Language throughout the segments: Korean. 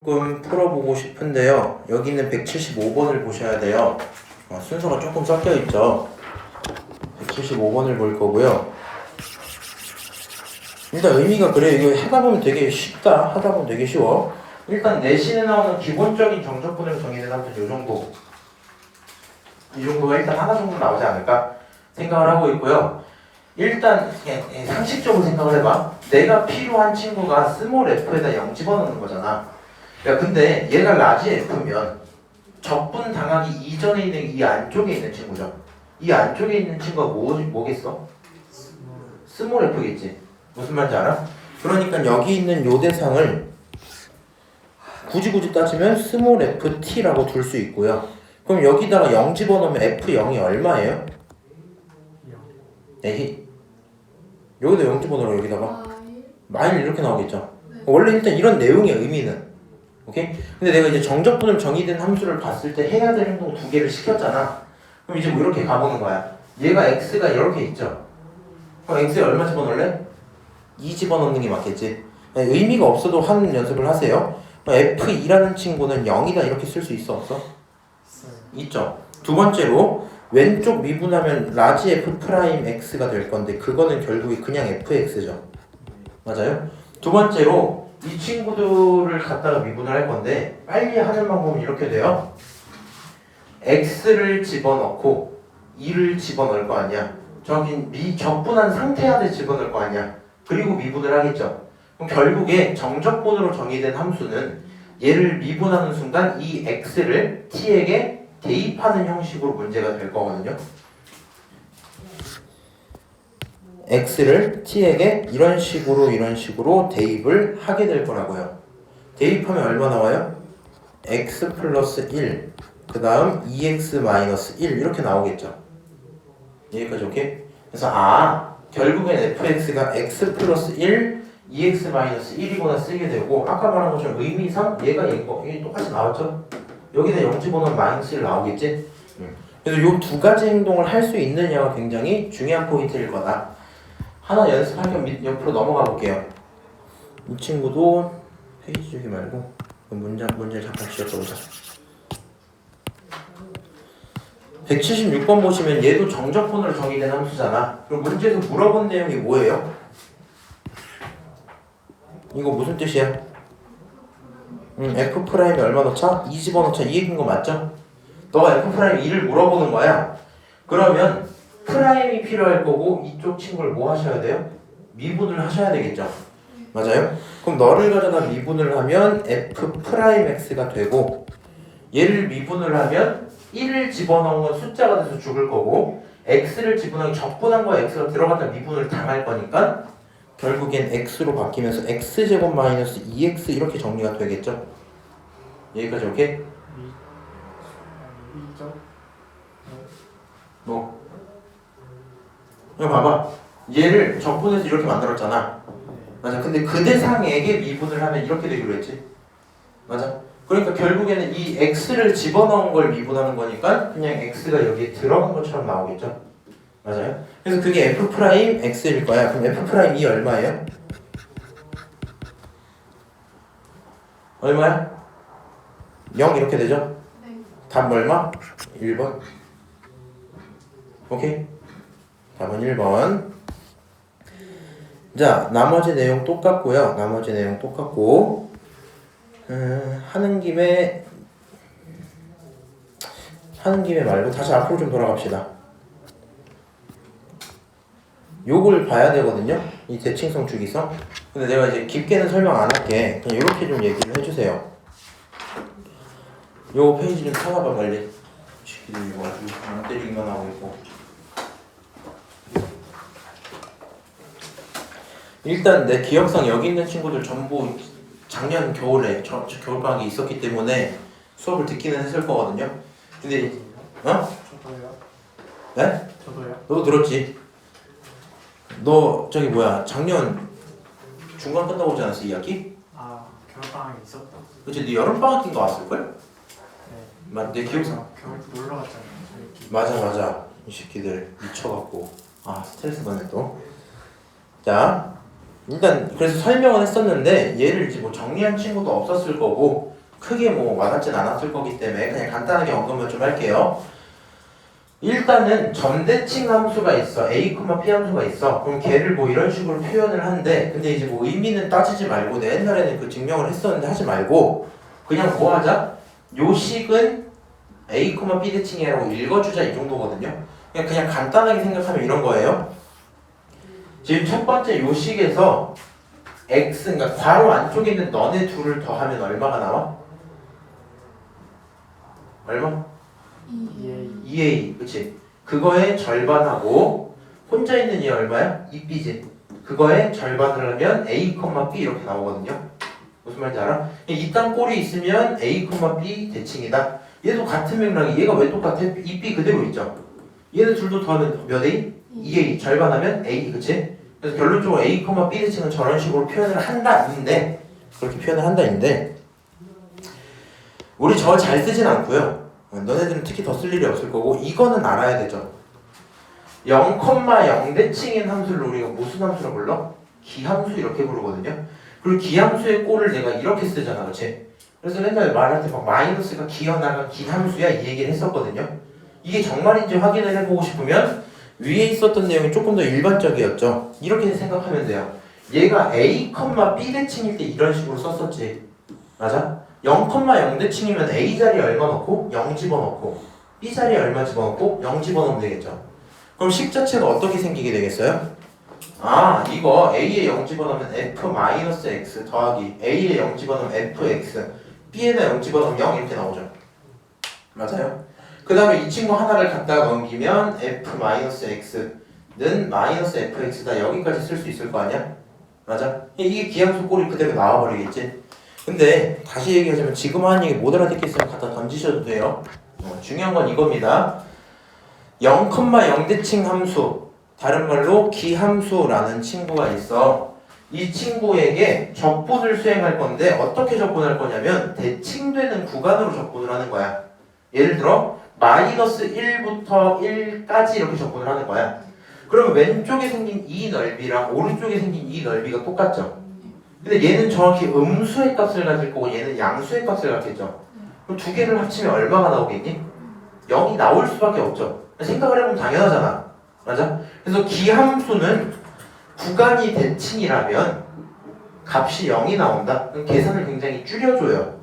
조금 풀어보고 싶은데요. 여기 있는 175번을 보셔야 돼요. 순서가 조금 섞여 있죠. 175번을 볼 거고요. 일단 의미가 그래요. 이거 하다 보면 되게 쉽다. 하다 보면 되게 쉬워. 일단 내신에 나오는 기본적인 정적분을 정의는 함수 이 정도. 이 정도가 일단 하나 정도 나오지 않을까 생각을 하고 있고요. 일단 그냥 상식적으로 생각을 해봐. 내가 필요한 친구가 스몰 f에다 0 집어넣는 거잖아. 야, 근데 얘가 라지 F면 적분 당하기 이전에 있는 이 안쪽에 있는 친구죠. 이 안쪽에 있는 친구가 뭐겠어? 스몰 F겠지. 무슨 말인지 알아? 그러니까 여기 있는 요 대상을 굳이 따지면 스몰 FT라고 둘 수 있고요. 그럼 여기다가 0 집어넣으면 F0이 얼마예요? 에이, 여기다 0 집어넣으면 여기다가 마일 이렇게 나오겠죠. 원래 일단 이런 내용의 의미는 오케이? 근데 내가 이제 정적분을 정의된 함수를 봤을 때 해야 될 행동 두 개를 시켰잖아. 그럼 이제 뭐 이렇게 가보는 거야. 얘가 x가 이렇게 있죠. 그럼 x에 얼마 집어넣을래? 2 집어넣는 게 맞겠지. 의미가 없어도 하는 연습을 하세요. f2라는 친구는 0이다 이렇게 쓸 수 있어 없어? 있죠. 두 번째로 왼쪽 미분하면 라지 f 프라임 x가 될 건데 그거는 결국에 그냥 fx죠. 맞아요? 두 번째로 이 친구들을 갖다가 미분을 할 건데 빨리 하는 방법은 이렇게 돼요. x를 집어넣고 2를 집어넣을 거 아니야. 저기 적분한 상태한테 집어넣을 거 아니야. 그리고 미분을 하겠죠. 그럼 결국에 정적분으로 정의된 함수는 얘를 미분하는 순간 이 x를 t에게 대입하는 형식으로 문제가 될 거거든요. x를 t에게 이런 식으로 대입을 하게 될 거라고요. 대입하면 얼마 나와요? x 플러스 1, 그 다음 2x 마이너스 1 이렇게 나오겠죠. 여기까지 오케이? 그래서 결국엔 fx가 x 플러스 1, 2x 마이너스 1이구나 쓰게 되고 아까 말한 것처럼 의미상 얘가 이게 똑같이 나왔죠? 여기다 0 집어넣으면 마이너스 1 나오겠지? 그래서 이 두 가지 행동을 할 수 있느냐가 굉장히 중요한 포인트일 거다. 하나 연습할 겸 옆으로 넘어가 볼게요. 이 친구도 페이지 주기 말고 문제를 잠깐 지어보자. 176번 보시면 얘도 정적분으로 정의된 함수잖아. 그럼 문제에서 물어본 내용이 뭐예요? 이거 무슨 뜻이야? F 프라임이 얼마 넣자? 2 집어넣자 이 얘기인 거 맞죠? 너가 F 프라임 2를 물어보는 거야. 그러면 프라임이 필요할 거고 이쪽 친구를 뭐 하셔야 돼요? 미분을 하셔야 되겠죠. 맞아요? 그럼 너를 가져다 미분을 하면 f 프라임 x가 되고 얘를 미분을 하면 1을 집어넣은 건 숫자가 돼서 죽을 거고 x를 집어넣은 적분한 거에 x가 들어갔다 미분을 당할 거니까 결국엔 x로 바뀌면서 x제곱 마이너스 2x 이렇게 정리가 되겠죠. 여기까지 오케이? 뭐? 이거 봐봐. 얘를 적분해서 이렇게 만들었잖아. 맞아. 근데 그 대상에게 미분을 하면 이렇게 되기로 했지. 맞아. 그러니까 결국에는 이 x를 집어넣은 걸 미분하는 거니까 그냥 x가 여기에 들어간 것처럼 나오겠죠. 맞아요. 그래서 그게 f 프라임 x일 거야. 그럼 f 프라임 2 얼마예요? 얼마야? 0 이렇게 되죠? 네. 답 얼마? 1번. 오케이? 답은 1번. 자, 나머지 내용 똑같고요. 하는 김에 말고 다시 앞으로 좀 돌아갑시다. 요걸 봐야 되거든요. 이 대칭성 주기성. 근데 내가 이제 깊게는 설명 안 할게. 그냥 이렇게 좀 얘기를 해주세요. 요 페이지 좀 찾아봐 빨리. 이거 안 때리기만 하고 있고. 일단 내 기억상 여기 있는 친구들 전부 작년 겨울에 겨울방학이 있었기 때문에 수업을 듣기는 했을 거거든요. 근데 저도요. 네? 저도요. 너도 들었지? 너 저기 뭐야 작년 중간 끝나고 오지 않았어 2학기? 겨울방학이 있었다. 그치 네 여름방학인가 왔을걸? 네. 내 기억상 겨울 놀러 갔잖아요. 저희. 맞아 이 새끼들 미쳐갖고 스트레스 받네 또. 자 일단 그래서 설명은 했었는데 얘를 이제 뭐 정리한 친구도 없었을 거고 크게 뭐 와닿진 않았을 거기 때문에 그냥 간단하게 언급을 좀 할게요. 일단은 점대칭 함수가 있어. a, b 함수가 있어. 그럼 걔를 뭐 이런 식으로 표현을 한대. 근데 이제 뭐 의미는 따지지 말고, 내 옛날에는 그 증명을 했었는데 하지 말고 그냥 뭐 하자? 요 식은 a, b 대칭이라고 읽어주자, 이 정도거든요. 그냥 간단하게 생각하면 이런 거예요. 지금 첫 번째 요 식에서 x, 그러니까 괄호 안쪽에 있는 너네 둘을 더하면 얼마가 나와? 얼마? 2a, 그치? 그거의 절반하고 혼자 있는 얘 얼마야? 2b지. 그거의 절반을 하면 a, b 이렇게 나오거든요. 무슨 말인지 알아? 이딴 꼴이 있으면 a, b 대칭이다. 얘도 같은 맥락이, 얘가 왜 똑같아? 2b 그대로 있죠. 얘는 둘도 더하면 몇 a? 2a. 절반하면 a, 그치? 그래서 결론적으로 a, b 대칭은 저런 식으로 표현을 한다인데, 그렇게 표현을 한다인데, 우리 저 잘 쓰진 않고요. 너네들은 특히 더 쓸 일이 없을 거고, 이거는 알아야 되죠. 0,0 대칭인 함수를 우리가 무슨 함수로 불러? 기함수 이렇게 부르거든요. 그리고 기함수의 꼴을 내가 이렇게 쓰잖아, 그렇지? 그래서 맨날 말할 때 막 마이너스가 기어나간 기함수야 이 얘기를 했었거든요. 이게 정말인지 확인을 해보고 싶으면 위에 있었던 내용이 조금 더 일반적이었죠. 이렇게 생각하면 돼요. 얘가 a, b 대칭일 때 이런 식으로 썼었지. 맞아? 0,0 대칭이면 a 자리에 얼마 넣고 0 집어넣고 b 자리에 얼마 집어넣고 0 집어넣으면 되겠죠. 그럼 식 자체가 어떻게 생기게 되겠어요? 아, 이거 a에 0 집어넣으면 f-x 더하기 a에 0 집어넣으면 fx, b에다 0 집어넣으면 0 이렇게 나오죠. 맞아요? 그 다음에 이 친구 하나를 갖다가 넘기면 f-x는 -fx다. 여기까지 쓸 수 있을 거 아니야? 맞아? 이게 기함수 꼴이 그대로 나와버리겠지? 근데 다시 얘기하자면 지금 하는 얘기 못 알아듣겠으면 갖다 던지셔도 돼요. 중요한 건 이겁니다. 0,0 대칭 함수, 다른 말로 기함수라는 친구가 있어. 이 친구에게 적분을 수행할 건데 어떻게 적분할 거냐면 대칭되는 구간으로 적분을 하는 거야. 예를 들어 -1부터 1까지 이렇게 적분을 하는 거야. 그러면 왼쪽에 생긴 이 넓이랑 오른쪽에 생긴 이 넓이가 똑같죠. 근데 얘는 정확히 음수의 값을 가질 거고 얘는 양수의 값을 갖겠죠. 그럼 두 개를 합치면 얼마가 나오겠니? 0이 나올 수밖에 없죠. 생각을 해보면 당연하잖아. 맞아? 그래서 기함수는 구간이 대칭이라면 값이 0이 나온다? 그럼 계산을 굉장히 줄여줘요.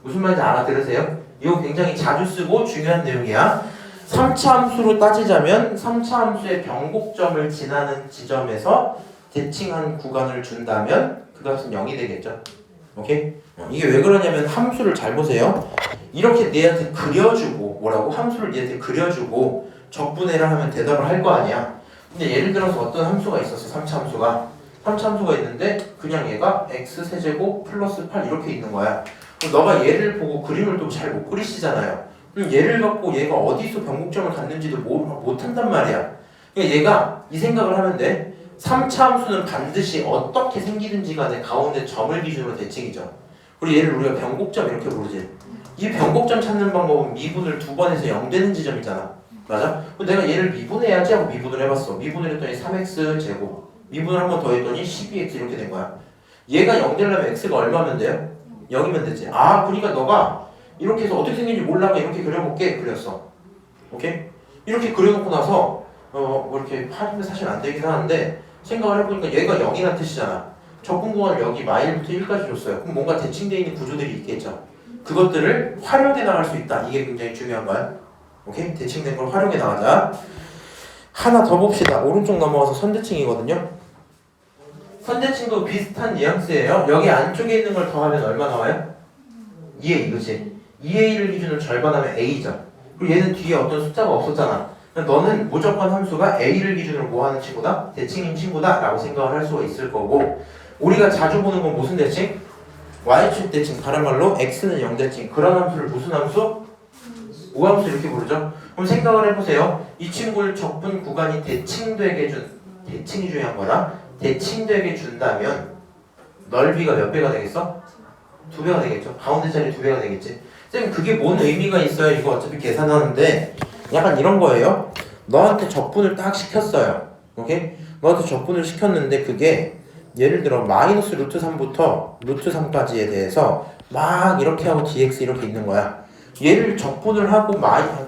무슨 말인지 알아들으세요? 이거 굉장히 자주 쓰고 중요한 내용이야. 3차 함수로 따지자면 3차 함수의 변곡점을 지나는 지점에서 대칭한 구간을 준다면 그 값은 0이 되겠죠. 오케이? 이게 왜 그러냐면 함수를 잘 보세요. 이렇게 얘한테 그려주고 뭐라고? 함수를 얘한테 그려주고 적분해를 하면 대답을 할 거 아니야. 근데 예를 들어서 어떤 함수가 있었어. 3차 함수가 3차 함수가 있는데 그냥 얘가 x세제곱 플러스 8 이렇게 있는 거야. 그럼 너가 얘를 보고 그림을 또 잘 못 그리시잖아요. 그럼 얘를 갖고 얘가 어디서 변곡점을 갖는지도 못 한단 말이야. 그러니까 얘가 이 생각을 하면 돼. 3차 함수는 반드시 어떻게 생기든지 간에 가운데 점을 기준으로 대칭이죠. 그리고 얘를 우리가 변곡점 이렇게 부르지. 이 변곡점 찾는 방법은 미분을 2번 해서 0 되는 지점이잖아. 맞아? 내가 얘를 미분해야지 하고 미분을 해봤어. 미분을 했더니 3x 제곱, 미분을 한 번 더 했더니 12x 이렇게 된 거야. 얘가 0 되려면 x가 얼마면 돼요? 0이면 되지. 아, 그러니까 너가 이렇게 해서 어떻게 생긴지 몰라가 이렇게 그려볼게. 그렸어. 오케이? 이렇게 그려놓고 나서 뭐 이렇게 파리면 사실 안 되긴 하는데 생각을 해보니까 얘가 0이라는 뜻이잖아. 적분구간을 여기 마일부터 1까지 줬어요. 그럼 뭔가 대칭되어 있는 구조들이 있겠죠. 그것들을 활용해 나갈 수 있다. 이게 굉장히 중요한 거야. 오케이? 대칭된 걸 활용해 나가자. 하나 더 봅시다. 오른쪽 넘어가서 선대칭이거든요. 선대칭도 비슷한 뉘앙스예요. 여기 안쪽에 있는 걸 더하면 얼마 나와요? 2a, 그치? 2a를 기준으로 절반하면 a죠. 그리고 얘는 뒤에 어떤 숫자가 없었잖아. 너는 무조건 함수가 a를 기준으로 뭐 하는 친구다? 대칭인 친구다 라고 생각을 할 수가 있을 거고, 우리가 자주 보는 건 무슨 대칭? y축 대칭, 다른 말로 x는 0 대칭. 그런 함수를 무슨 함수? 우함수 이렇게 부르죠. 그럼 생각을 해보세요. 이 친구를 적분 구간이 대칭되게 대칭이 중요한 거다. 대칭되게 준다면 넓이가 몇 배가 되겠어? 2배가 되겠죠. 가운데 자리 2배가 되겠지. 쌤, 그게 뭔 의미가 있어요? 이거 어차피 계산하는데 약간 이런 거예요. 너한테 적분을 딱 시켰어요. 오케이? 너한테 적분을 시켰는데 그게 예를 들어 마이너스 루트 3부터 루트 3까지에 대해서 막 이렇게 하고 dx 이렇게 있는 거야. 얘를 적분을 하고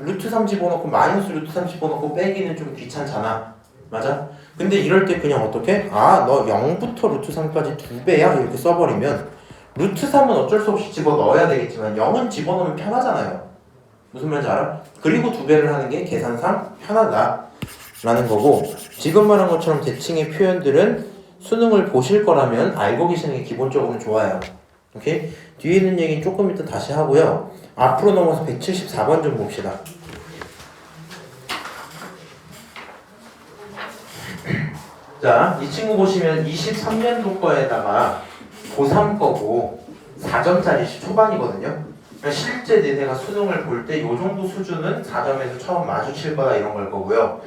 루트 3 집어넣고 마이너스 루트 3 집어넣고 빼기는 좀 귀찮잖아. 맞아? 근데 이럴 때 그냥 어떻게? 아, 너 0부터 루트 3까지 2배야? 이렇게 써버리면 루트 3은 어쩔 수 없이 집어넣어야 되겠지만 0은 집어넣으면 편하잖아요. 무슨 말인지 알아? 그리고 2배를 하는 게 계산상 편하다 라는 거고, 지금 말한 것처럼 대칭의 표현들은 수능을 보실 거라면 알고 계시는 게 기본적으로 좋아요. 오케이? 뒤에 있는 얘기는 조금 이따 다시 하고요. 앞으로 넘어서 174번 좀 봅시다. 자, 이 친구 보시면 23년도 거에다가 고3 거고 4점짜리 초반이거든요. 그러니까 실제 내가 수능을 볼 때 이 정도 수준은 4점에서 처음 마주칠 거다 이런 걸 거고요.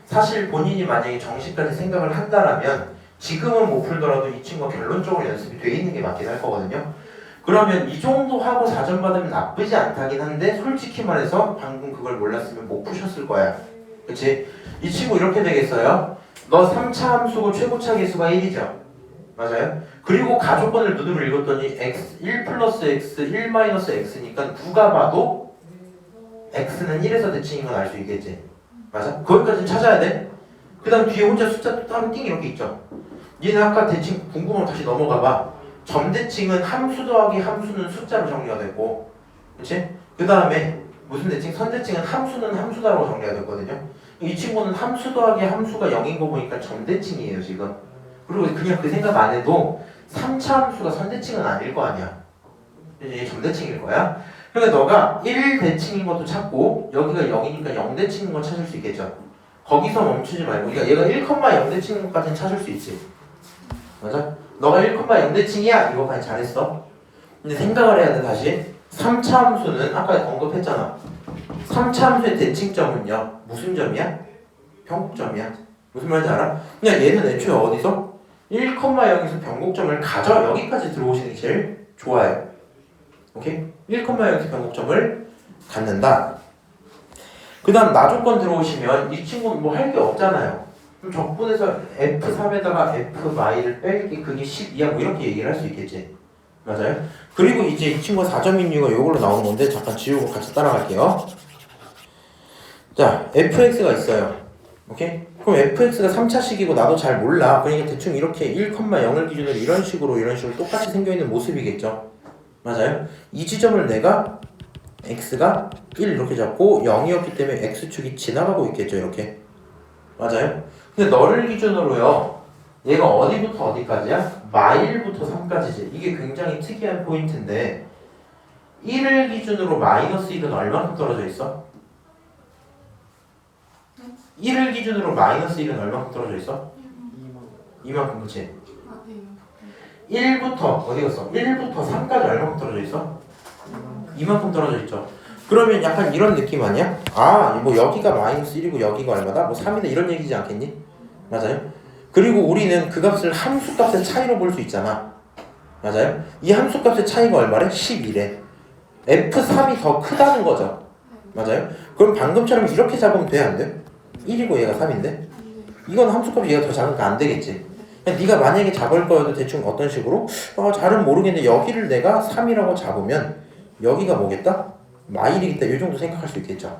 사실 본인이 만약에 정시까지 생각을 한다라면 지금은 못 풀더라도 이 친구가 결론적으로 연습이 돼 있는 게 맞긴 할 거거든요. 그러면 이 정도 하고 4점 받으면 나쁘지 않다긴 한데 솔직히 말해서 방금 그걸 몰랐으면 못 푸셨을 거야. 그치? 이 친구 이렇게 되겠어요. 너 3차 함수고 최고차 계수가 1이죠. 맞아요? 그리고 가족권을 눈으로 읽었더니 x 1 플러스 x 1 마이너스 x니까 누가 봐도 x는 1에서 대칭인 건 알 수 있겠지. 맞아? 거기까지는 찾아야 돼. 그 다음 뒤에 혼자 숫자 또 따로 띵 이렇게 있죠. 얘는 아까 대칭 궁금하면 다시 넘어가 봐. 점대칭은 함수 더하기 함수는 숫자로 정리가 됐고, 그치? 그 다음에 무슨 대칭? 선대칭은 함수는 함수다라고 정리가 됐거든요. 이 친구는 함수 더하기 함수가 0인 거 보니까 점대칭이에요 지금. 그리고 그냥 그 생각 안 해도 3차 함수가 선대칭은 아닐 거 아니야. 이제 점대칭일 거야. 그러니까 너가 1대칭인 것도 찾고 여기가 0이니까 0대칭인 거 찾을 수 있겠죠. 거기서 멈추지 말고, 그러니까 얘가 1,0대칭인 것까지는 찾을 수 있지. 맞아? 너가 1,0대칭이야 이거까지 잘했어. 근데 생각을 해야 돼. 다시 3차 함수는 아까 언급했잖아. 3차 함수의 대칭점은요 무슨 점이야? 변곡점이야. 무슨 말인지 알아? 그냥 얘는 애초에 어디서? 1,0에서 변곡점을 가져 여기까지 들어오시는 게 제일 좋아요. 오케이? 1,0에서 변곡점을 갖는다. 그 다음 나조건 들어오시면 이 친구는 뭐 할 게 없잖아요. 그럼 적분에서 F3에다가 F마이를 뺄게 그게 12야 뭐 이렇게 얘기를 할 수 있겠지. 맞아요? 그리고 이제 이 친구가 4점인 이유가 이걸로 나오는 건데 잠깐 지우고 같이 따라갈게요. 자, fx가 있어요. 오케이? 그럼 fx가 3차식이고 나도 잘 몰라. 그러니까 대충 이렇게 1,0을 기준으로 이런 식으로 똑같이 생겨있는 모습이겠죠. 맞아요? 이 지점을 내가 x가 1 이렇게 잡고 0이었기 때문에 x축이 지나가고 있겠죠. 이렇게. 맞아요? 근데 너를 기준으로요. 얘가 어디부터 어디까지야? 마일부터 3까지지. 이게 굉장히 특이한 포인트인데 1을 기준으로 마이너스 1은 얼마큼 떨어져 있어? 1을 기준으로 마이너스 1은 얼마큼 떨어져 있어? 2만큼. 그치? 1부터 어디 갔어? 1부터 3까지 얼마큼 떨어져 있어? 2만큼 떨어져 있죠. 그러면 약간 이런 느낌 아니야? 아, 뭐 여기가 마이너스 1이고 여기가 얼마다? 뭐 3이다 이런 얘기지 않겠니? 맞아요? 그리고 우리는 그 값을 함수값의 차이로 볼 수 있잖아. 맞아요? 이 함수값의 차이가 얼마래? 11에 F3이 더 크다는 거죠. 맞아요? 그럼 방금처럼 이렇게 잡으면 돼? 안 돼? 1이고 얘가 3인데? 이건 함수값이 얘가 더 작으니까 안 되겠지. 그냥 네가 만약에 잡을 거여도 대충 어떤 식으로? 잘은 모르겠는데 여기를 내가 3이라고 잡으면 여기가 뭐겠다? 마일이겠다. 이 정도 생각할 수 있겠죠.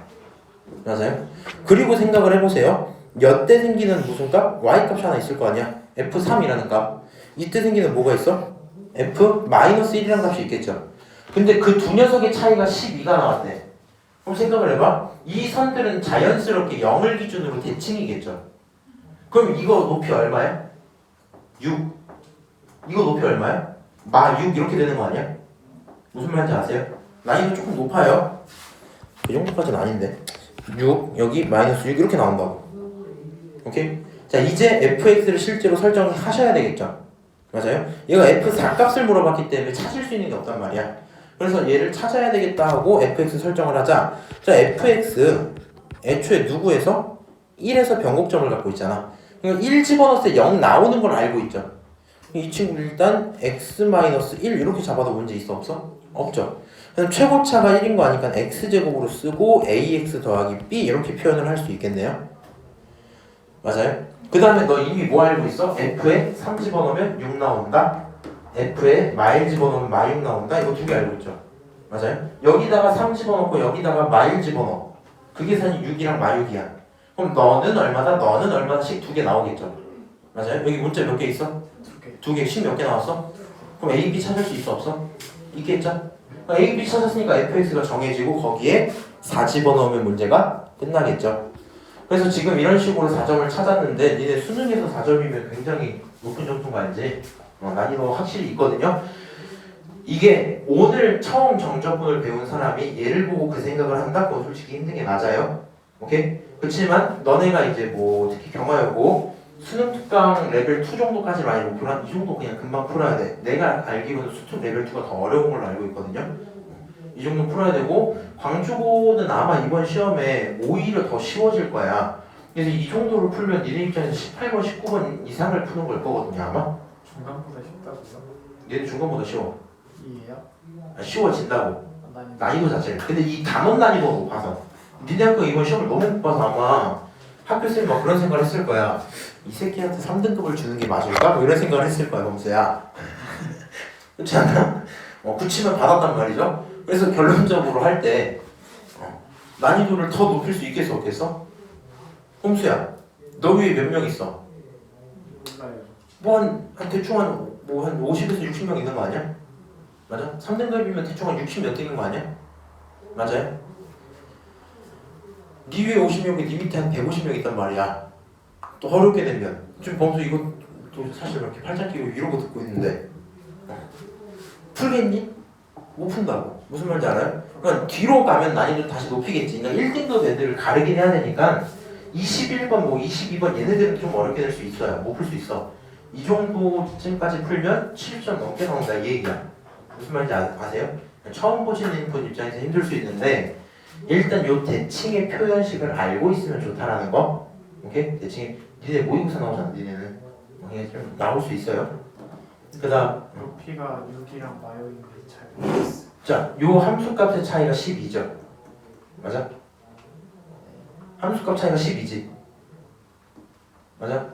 맞아요? 그리고 생각을 해보세요. 여때 생기는 무슨 값? y값이 하나 있을 거 아니야? f3이라는 값. 이때 생기는 뭐가 있어? f-1이라는 값이 있겠죠. 근데 그 두 녀석의 차이가 12가 나왔대. 그럼 생각을 해봐. 이 선들은 자연스럽게 0을 기준으로 대칭이겠죠. 그럼 이거 높이 얼마야? 6. 이거 높이 얼마야? 마 6 이렇게 되는 거 아니야? 무슨 말인지 아세요? 난이도 조금 높아요. 그 정도까지는 아닌데 6 여기 마이너스 6 이렇게 나온다고. 오케이? 자, 이제 fx를 실제로 설정하셔야 되겠죠. 맞아요? 얘가 f4 값을 물어봤기 때문에 찾을 수 있는 게 없단 말이야. 그래서 얘를 찾아야 되겠다 하고 fx 설정을 하자. 자, fx 애초에 누구에서? 1에서 변곡점을 갖고 있잖아. 그러니까 1 집어넣었을 때 0 나오는 걸 알고 있죠. 이 친구 일단 x-1 이렇게 잡아도 문제 있어 없어? 없죠. 그럼 최고차가 1인 거 아니까 x제곱으로 쓰고 ax 더하기 b 이렇게 표현을 할 수 있겠네요. 맞아요? 그 다음에 너 이미 뭐 알고 있어? F에 3 집어넣으면 6 나온다. F에 마일 집어넣으면 마6 나온다. 이거 두 개 알고 있죠? 맞아요? 여기다가 3 집어넣고 여기다가 마일 집어넣어. 그 계산이 6이랑 마6이야. 그럼 너는 얼마다? 너는 얼마다씩 두 개 나오겠죠? 맞아요? 여기 문자 몇 개 있어? 두 개. 10 몇 개 나왔어? 그럼 A, B 찾을 수 있어? 없어? 있겠죠? A, B 찾았으니까 fx가 정해지고 거기에 4 집어넣으면 문제가 끝나겠죠? 그래서 지금 이런 식으로 4점을 찾았는데 니네 수능에서 4점이면 굉장히 높은 점수인 거 알지? 난이도 확실히 있거든요? 이게 오늘 처음 정적분을 배운 사람이 얘를 보고 그 생각을 한다? 그건 솔직히 힘든 게 맞아요. 오케이? 그렇지만 너네가 이제 뭐 특히 경화여고 수능 특강 레벨 2 정도까지 많이 목표로 한 이 정도 그냥 금방 풀어야 돼. 내가 알기로는 수특 레벨 2가 더 어려운 걸로 알고 있거든요. 이 정도 풀어야 되고 광주고는 아마 이번 시험에 오히려 더 쉬워질 거야. 그래서 이 정도로 풀면 니네 입장에서 18번, 19번 이상을 푸는 걸 거거든요 아마. 중간보다 쉽다고요? 얘는 중간보다 쉬워. 이해요? 쉬워진다고. 난이도. 난이도 자체를. 근데 이 단원 난이도가 높아서 니네 학교 이번 시험을 너무 못 봐서 아마 학교쌤이 막 그런 생각을 했을 거야. 이 새끼한테 3등급을 주는 게 맞을까? 뭐 이런 생각을 했을 거야 범수야. 그렇지 않나? 굳히면 받았단 말이죠. 그래서 결론적으로 할 때 난이도를 더 높일 수 있겠어 없겠어? 홈수야 너 위에 몇 명 있어? 몰라요. 뭐 한 대충 한 50에서 60명 있는 거 아니야? 맞아? 3등급이면 대충 한 60 몇 등인 거 아니야? 맞아요? 네 위에 50명이 네 밑에 한 150명 있단 말이야. 또 어렵게 되면 지금 범수 이거 또 사실 이렇게 팔짱 끼고 이러고 듣고 있는데 풀겠니? 못 푼다고. 무슨 말인지 알아요? 그러니까 뒤로 가면 난이도 다시 높이겠지. 그러니까 1등급 애들을 가르긴 해야 되니까 21번, 뭐 22번 얘네들은 좀 어렵게 될 수 있어요. 못 풀 수 있어. 이 정도쯤까지 풀면 7점 넘게 나온다 이 얘기야. 무슨 말인지 아세요? 처음 보시는 분 입장에서 힘들 수 있는데 일단 요 대칭의 표현식을 알고 있으면 좋다라는 거. 오케이? 대칭이 니네 모의고사 나오잖아 니네는. 이게 좀 나올 수 있어요. 그 다음 높이가 6이랑 마요인 게 잘 모르겠어요. 자, 요 함수값의 차이가 12죠. 맞아? 함수값 차이가 12지. 맞아?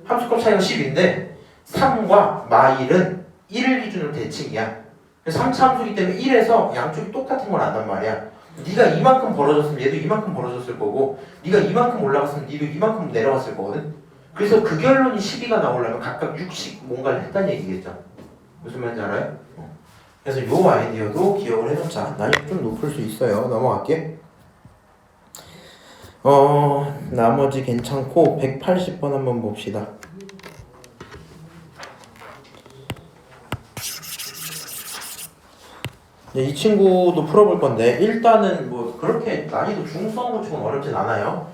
함수값 차이가 10인데 3과 마일은 1을 기준으로 대칭이야. 3차 함수기 때문에 1에서 양쪽이 똑같은 걸 안단 말이야. 네가 이만큼 벌어졌으면 얘도 이만큼 벌어졌을 거고 네가 이만큼 올라갔으면 니도 이만큼 내려갔을 거거든. 그래서 그 결론이 12가 나오려면 각각 6씩 뭔가를 했다는 얘기겠죠. 무슨 말인지 알아요? 그래서 요 아이디어도 기억을 해놓자. 난이도 좀 높을 수 있어요. 넘어갈게. 나머지 괜찮고 180번 한번 봅시다. 이 친구도 풀어볼 건데 일단은 뭐 그렇게 난이도 중수한 치고는 어렵진 않아요.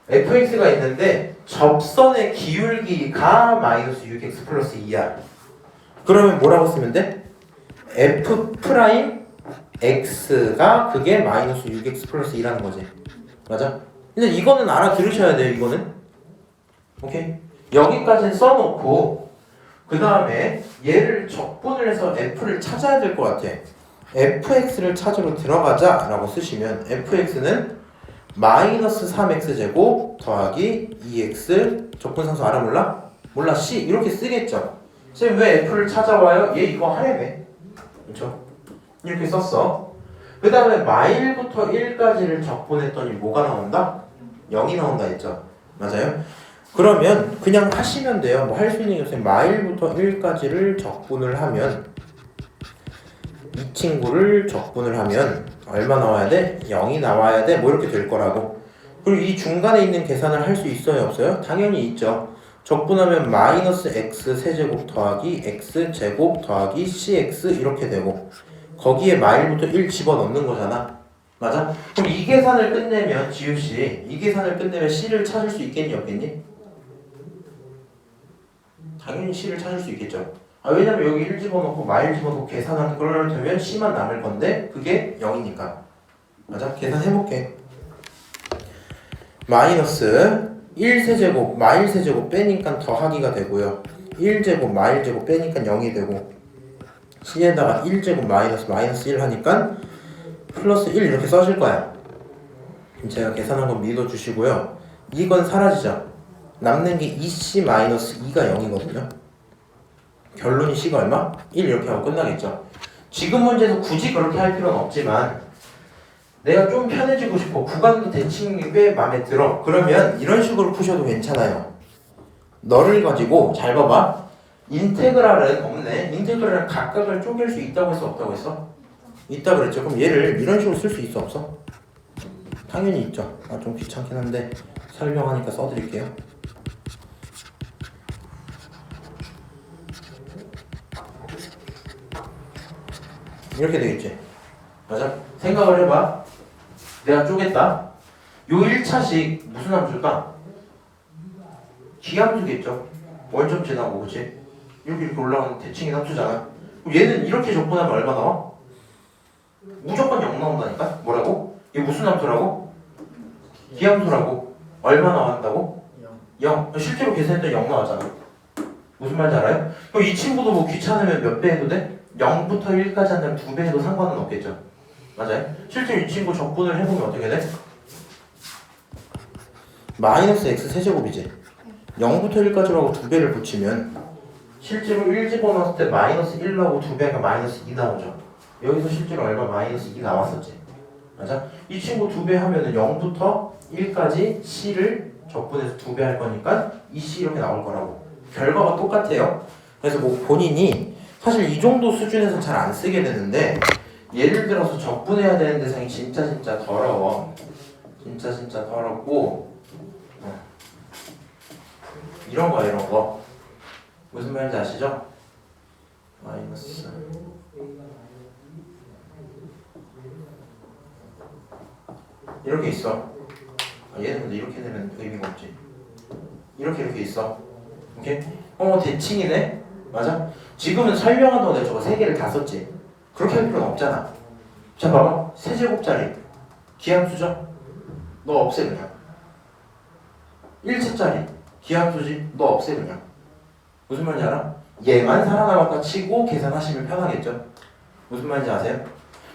fx가 있는데 접선의 기울기가 마이너스 6x 플러스 2r. 그러면 뭐라고 쓰면 돼? f 프라임 x가 그게 마이너스 6x 플러스 2라는 거지. 맞아? 근데 이거는 알아들으셔야 돼요. 이거는. 오케이? 여기까지는 써놓고 그 다음에 얘를 적분을 해서 f를 찾아야 될 것 같아. fx를 찾으러 들어가자 라고 쓰시면 fx는 마이너스 3x 제곱 더하기 2x 적분상수 알아 몰라? 몰라 c 이렇게 쓰겠죠. 쌤 왜 f를 찾아와요? 얘 이거 하래매. 그렇죠? 이렇게 썼어. 그 다음에 마일부터 1까지를 적분했더니 뭐가 나온다? 0이 나온다 했죠. 맞아요? 그러면 그냥 하시면 돼요. 뭐 할 수 있는 게 없어요. 마일부터 1까지를 적분을 하면 이 친구를 적분을 하면 얼마 나와야 돼? 0이 나와야 돼? 뭐 이렇게 될 거라고. 그리고 이 중간에 있는 계산을 할 수 있어요? 없어요? 당연히 있죠. 적분하면 마이너스 x 세제곱 더하기 x 제곱 더하기 cx 이렇게 되고 거기에 마일부터 1 집어넣는 거잖아. 맞아? 그럼 이 계산을 끝내면 지우씨 이 계산을 끝내면 c를 찾을 수 있겠니 없겠니? 당연히 c를 찾을 수 있겠죠. 왜냐면 여기 1 집어넣고 마일 집어넣고 계산하는 걸 되면 c만 남을 건데 그게 0이니까. 맞아? 계산해볼게. 마이너스 1세제곱 마일 세제곱 빼니까 더하기가 되고요. 1제곱 마일 제곱 빼니까 0이 되고 c에다가 1제곱 마이너스 1 하니까 플러스 1 이렇게 써질 거야. 제가 계산한 건 믿어주시고요. 이건 사라지죠. 남는 게 2c 마이너스 2가 0이거든요. 결론이 c가 얼마? 1 이렇게 하고 끝나겠죠. 지금 문제에서 굳이 그렇게 할 필요는 없지만 내가 좀 편해지고 싶어. 구간도 대칭이 꽤 마음에 들어. 그러면 이런 식으로 푸셔도 괜찮아요. 너를 가지고 잘 봐봐. 인테그랄은 없네. 인테그랄은 각각을 쪼갤 수 있다고 했어? 없다고 했어? 있다 그랬죠. 그럼 얘를 이런 식으로 쓸 수 있어? 없어? 당연히 있죠. 좀 귀찮긴 한데 설명하니까 써드릴게요. 이렇게 되겠지. 맞아? 생각을 해봐. 내가 쪼갰다. 요 1차식 무슨 함수일까? 기함수겠죠. 원점 지나고 그치? 이렇게 올라가는 대칭인 함수잖아. 그럼 얘는 이렇게 접근하면 얼마 나와? 무조건 0 나온다니까? 뭐라고? 이게 무슨 함수라고? 기함수라고. 얼마 나온다고? 0. 실제로 계산했더니 0 나왔잖아. 무슨 말인지 알아요? 그럼 이 친구도 뭐 귀찮으면 몇 배 해도 돼? 0부터 1까지 한다면 2배 해도 상관은 없겠죠. 맞아요? 실제로 이 친구 적분을 해보면 어떻게 돼? 마이너스 x 세제곱이지. 0부터 1까지라고 2배를 붙이면 실제로 1 집어넣었을 때 마이너스 1 나오고 2배가 마이너스 2 나오죠. 여기서 실제로 얼마 마이너스 2 나왔었지. 맞아? 이 친구 2배 하면은 0부터 1까지 c를 적분해서 2배 할 거니까 2c 이렇게 나올 거라고. 결과가 똑같아요. 그래서 뭐 본인이 사실 이 정도 수준에서 잘 안 쓰게 되는데 예를 들어서 적분해야 되는 대상이 진짜 더러워. 진짜 더럽고 이런 거 무슨 말인지 아시죠? 마이너스 이렇게 있어. 얘는 근데 이렇게 내면 의미가 없지. 이렇게 있어. 오케이? 대칭이네? 맞아? 지금은 설명한다고 내가 저거 3개를 다 썼지. 그렇게 할 필요는 없잖아. 자 봐봐. 세제곱짜리 기함수죠? 너 없애 그냥. 1차짜리 기함수지? 너 없애 그냥. 무슨 말인지 알아? 얘만 살아남았다 치고 계산하시면 편하겠죠? 무슨 말인지 아세요?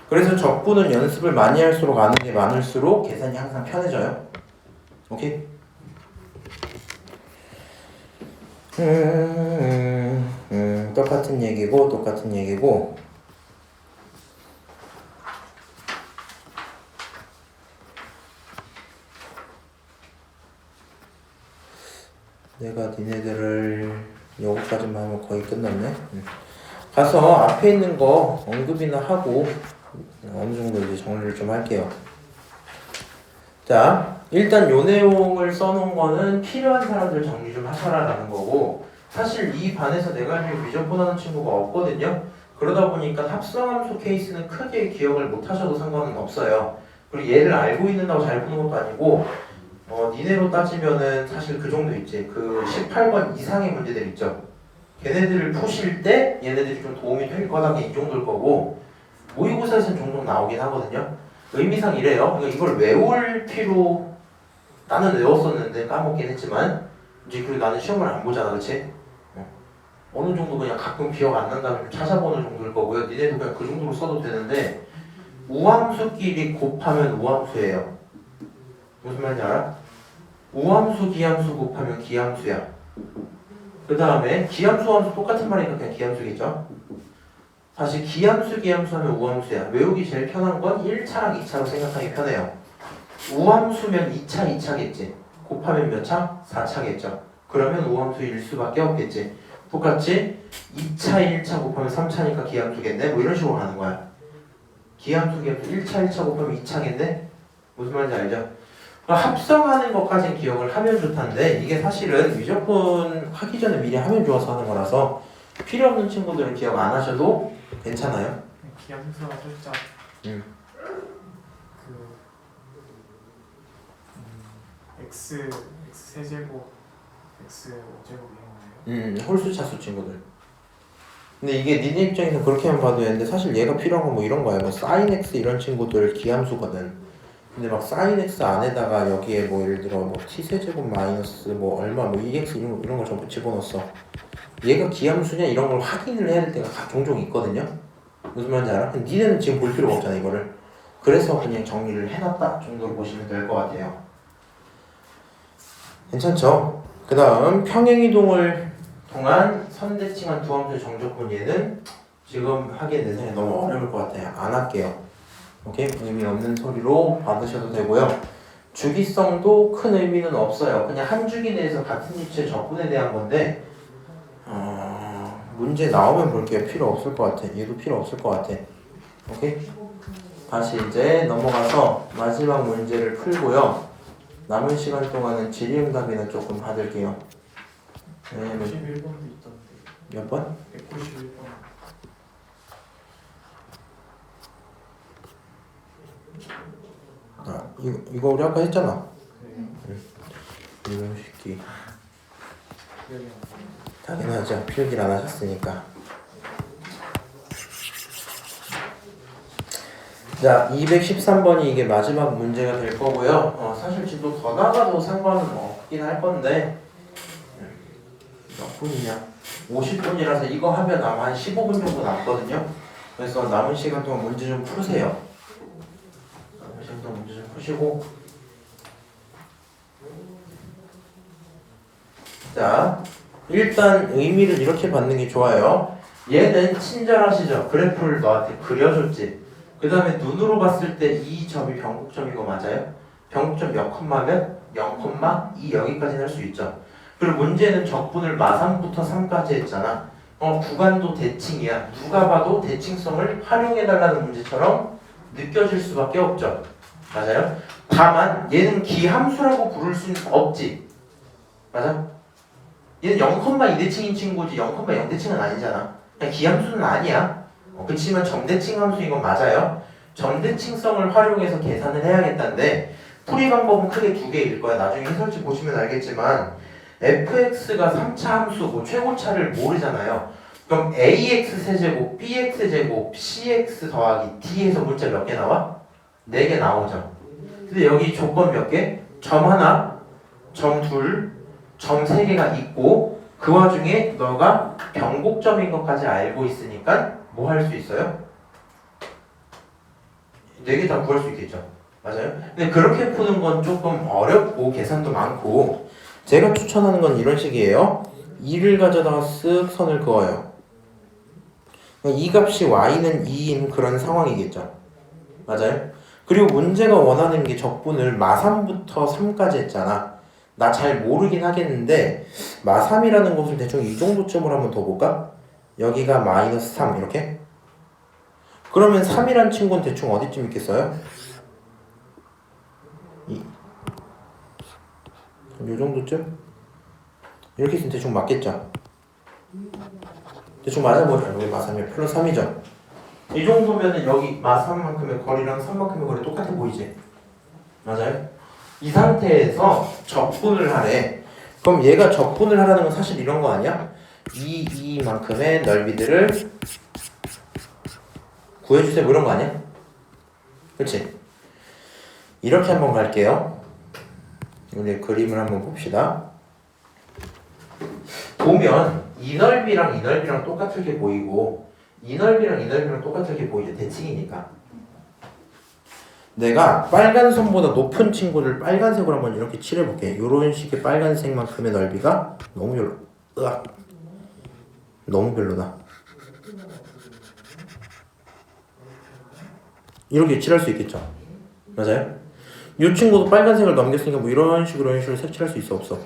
그래서 적분은 연습을 많이 할수록 아는 게 많을수록 계산이 항상 편해져요. 오케이? 똑같은 얘기고 내가 니네들을 여기까지만 하면 거의 끝났네. 가서 앞에 있는 거 언급이나 하고 어느 정도 이제 정리를 좀 할게요. 자, 일단 요 내용을 써놓은 거는 필요한 사람들 정리 좀 하셔라라는 거고, 사실 이 반에서 내가 알기로 미적분하는 친구가 없거든요. 그러다 보니까 합성함수 케이스는 크게 기억을 못 하셔도 상관은 없어요. 그리고 얘를 알고 있는다고 잘 푸는 것도 아니고, 니네로 따지면은 사실 그 정도 있지. 그 18번 이상의 문제들 있죠. 걔네들을 푸실 때 얘네들이 좀 도움이 될 거다. 이 정도일 거고, 모의고사에서는 종종 나오긴 하거든요. 의미상 이래요. 그러니까 이걸 외울 필요, 나는 외웠었는데 까먹긴 했지만, 이제 그리고 나는 시험을 안 보잖아, 그치? 어느 정도 그냥 가끔 기억 안 난다면 찾아보는 정도일 거고요. 니네도 그냥 그 정도로 써도 되는데, 우함수끼리 곱하면 우함수예요. 무슨 말인지 알아? 우함수, 기함수 곱하면 기함수야. 그 다음에 기함수, 함수 똑같은 말이니까 그냥 기함수겠죠? 다시 기함수, 기함수 하면 우함수야. 외우기 제일 편한 건 1차랑 2차로 생각하기 편해요. 우함수면 2차, 2차겠지. 곱하면 몇 차? 4차겠죠. 그러면 우함수일 수밖에 없겠지. 똑같이 2차, 1차 곱하면 3차니까 기함수겠네? 뭐 이런 식으로 가는 거야. 기함수, 기함수 1차, 1차 곱하면 2차겠네? 무슨 말인지 알죠? 합성하는 것까지는 기억을 하면 좋다는데 이게 사실은 미적분 하기 전에 미리 하면 좋아서 하는 거라서 필요 없는 친구들은 기억 안 하셔도 괜찮아요. 기함수가 살짝 x 세제곱 x 5제곱 이런 거예요? 홀수차수 친구들. 근데 이게 니네 입장에서 그렇게만 봐도 되는데 사실 얘가 필요한 건 뭐 이런 거야. 뭐 sin x 이런 친구들 기함수거든. 근데 막 sin x 안에다가 여기에 뭐 예를 들어 뭐 t 세제곱 마이너스 뭐 얼마 뭐 2x 이런 걸 전부 집어넣었어. 얘가 기함수냐 이런 걸 확인을 해야 될 때가 종종 있거든요. 무슨 말인지 알아? 근데 니네는 지금 볼 필요가 없잖아 이거를. 그래서 그냥 정리를 해놨다 정도로 보시면 될 것 같아요. 괜찮죠? 그 다음 평행이동을 통한 선대칭한 두 함수의 정적분 얘는 지금 하기엔 내 생각에 너무 어려울 것 같아요. 안 할게요. 오케이? 의미 없는 소리로 받으셔도 되고요. 주기성도 큰 의미는 없어요. 그냥 한 주기 내에서 같은 입체의 적분에 대한 건데 문제 나오면 볼게요. 필요 없을 것 같아. 얘도 필요 없을 것 같아. 오케이? 다시 이제 넘어가서 마지막 문제를 풀고요. 남은 시간 동안은 질의응답이나 조금 받을게요. 왜냐면 111번도 있던데. 몇 번? 191번. 이거 우리 아까 했잖아. 네. 이런 식기 기억이 안 당연하죠. 필기를 안 하셨으니까. 자, 213번이 이게 마지막 문제가 될 거고요. 사실 지금 더 나가도 상관은 없긴 할 건데 몇 분이냐? 50분이라서 이거 하면 아마 한 15분 정도 남거든요. 그래서 남은 시간 동안 문제 좀 푸세요. 남은 시간 동안 문제 좀 푸시고. 자, 일단 의미를 이렇게 받는 게 좋아요. 얘는 친절하시죠? 그래프를 너한테 그려줬지. 그 다음에 눈으로 봤을 때 이 점이 변곡점이고 맞아요? 변곡점 몇 콤마면 0,2 여기까지는 할 수 있죠. 그리고 문제는 적분을 마삼부터 3까지 했잖아. 구간도 대칭이야. 누가 봐도 대칭성을 활용해달라는 문제처럼 느껴질 수밖에 없죠. 맞아요? 다만 얘는 기함수라고 부를 수는 없지. 맞아? 얘는 0,2대칭인 친구지 0,0대칭은 아니잖아. 그냥 기함수는 아니야. 그치만 점대칭 함수인 건 맞아요. 점대칭성을 활용해서 계산을 해야겠다는데 풀이 방법은 크게 두 개일 거야. 나중에 해설지 보시면 알겠지만 fx가 3차 함수 뭐 최고차를 모르잖아요. 그럼 ax 세제곱, bx 제곱, cx 더하기 d에서 문자 몇 개 나와? 4개 나오죠. 근데 여기 조건 몇 개? 점 하나, 점 둘, 점 3개가 있고 그 와중에 너가 변곡점인 것까지 알고 있으니까 뭐 할 수 있어요? 4개 다 구할 수 있겠죠. 맞아요? 근데 그렇게 푸는 건 조금 어렵고 계산도 많고 제가 추천하는 건 이런 식이에요. 2를 가져다가 쓱 선을 그어요. 이 값이 y는 2인 그런 상황이겠죠. 맞아요? 그리고 문제가 원하는 게 적분을 마3부터 3까지 했잖아. 나 잘 모르긴 하겠는데 마3이라는 것을 대충 이 정도쯤으로 한번 더 볼까? 여기가 마이너스 3 이렇게? 그러면 3이란 친구는 대충 어디쯤 있겠어요? 요 정도쯤? 이렇게 있으면 대충 맞겠죠? 대충 맞아보죠. 여기 마3이 플러스 3이죠? 이 정도면은 여기 마3만큼의 거리랑 3만큼의 거리 똑같아 보이지? 맞아요? 이 상태에서 적분을 하래. 그럼 얘가 적분을 하라는 건 사실 이런 거 아니야? 이만큼의 넓이들을 구해주세요 뭐 이런 거 아니야? 그치? 이렇게 한번 갈게요. 우리 그림을 한번 봅시다. 보면 이 넓이랑 똑같을 게 보이고 이 넓이랑 똑같을 게 보이죠. 대칭이니까. 내가 빨간 선보다 높은 친구를 빨간색으로 한번 이렇게 칠해볼게. 이런 식의 빨간색만큼의 넓이가 너무 별로. 으악. 너무 별로다. 이렇게 칠할 수 있겠죠. 맞아요? 이 친구도 빨간색을 넘겼으니까 뭐 이런 식으로 색칠할 수 있어 없어?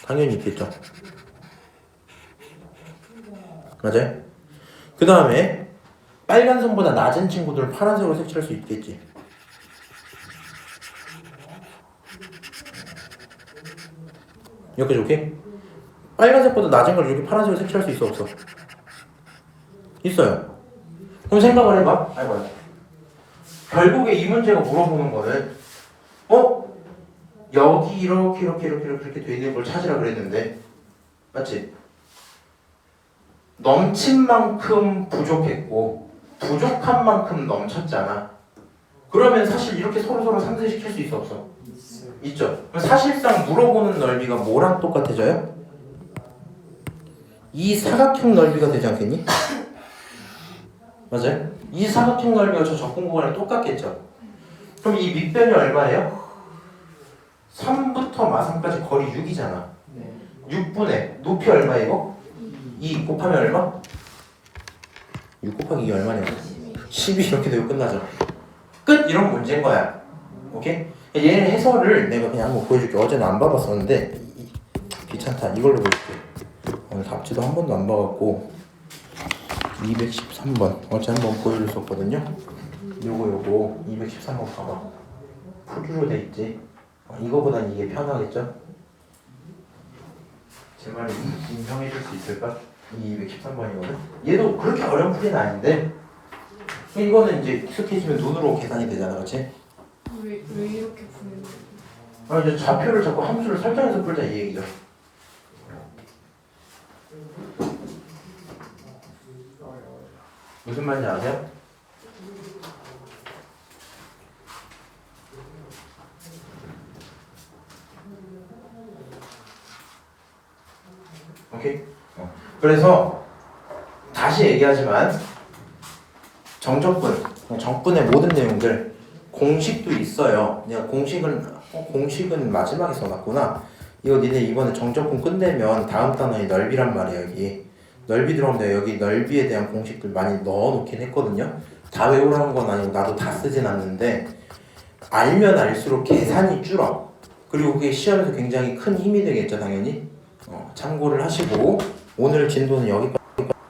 당연히 있겠죠. 맞아요? 그 다음에 빨간 선보다 낮은 친구들은 파란색으로 색칠할 수 있겠지. 여기까지 오케이? 빨간색보다 낮은 걸 이렇게 파란색으로 색칠할 수 있어 없어? 있어요. 그럼 생각을 해봐. 아이고. 결국에 이 문제가 물어보는 거는 여기 이렇게 돼 있는 걸 찾으라 그랬는데 맞지? 넘친 만큼 부족했고 부족한 만큼 넘쳤잖아. 그러면 사실 이렇게 서로 상쇄시킬 수 있어 없어? 있죠. 그럼 사실상 물어보는 넓이가 뭐랑 똑같아져요? 이 사각형 넓이가 되지 않겠니? 맞아요? 이 사각형 넓이가 저 적분 구간이랑 똑같겠죠. 그럼 이 밑변이 얼마예요? 3부터 끝부터 마상까지 거리 6이잖아. 네. 6분의 높이 얼마 이거? 2 곱하면 얼마? 6 곱하기 2 얼마냐? 12 이렇게 되고 끝나죠. 끝! 이런 문제인 거야. 오케이? 얘 해설을 내가 그냥 한번 보여줄게. 어제는 안 봐봤었는데 귀찮다. 이걸로 보여줄게. 오늘 답지도 한 번도 안 봐갖고 213번 어제 한번 보여줬었거든요. 요거 213번 봐봐. 푸드로 돼 있지. 이거보단 이게 편하겠죠? 제 말이 인정해 줄 수 있을까? 이 213번이거든. 얘도 그렇게 어려운 풀이는 아닌데 이거는 이제 익숙해지면 눈으로 계산이 되잖아, 그렇지? 왜 이렇게 부르는 아, 이제 좌표를 자꾸 함수를 설정해서 풀자 이 얘기죠. 무슨 말인지 아세요? 오케이? 그래서 다시 얘기하지만 정적분의 모든 내용들 공식도 있어요. 내가 공식은 마지막에 써놨구나. 이거 니네 이번에 정적분 끝내면 다음 단원이 넓이란 말이야. 여기 넓이 들어오면 내가 여기 넓이에 대한 공식들 많이 넣어놓긴 했거든요. 다 외우라는 건 아니고 나도 다 쓰진 않는데 알면 알수록 계산이 줄어. 그리고 그게 시험에서 굉장히 큰 힘이 되겠죠, 당연히. 참고를 하시고 오늘 진도는 여기까지.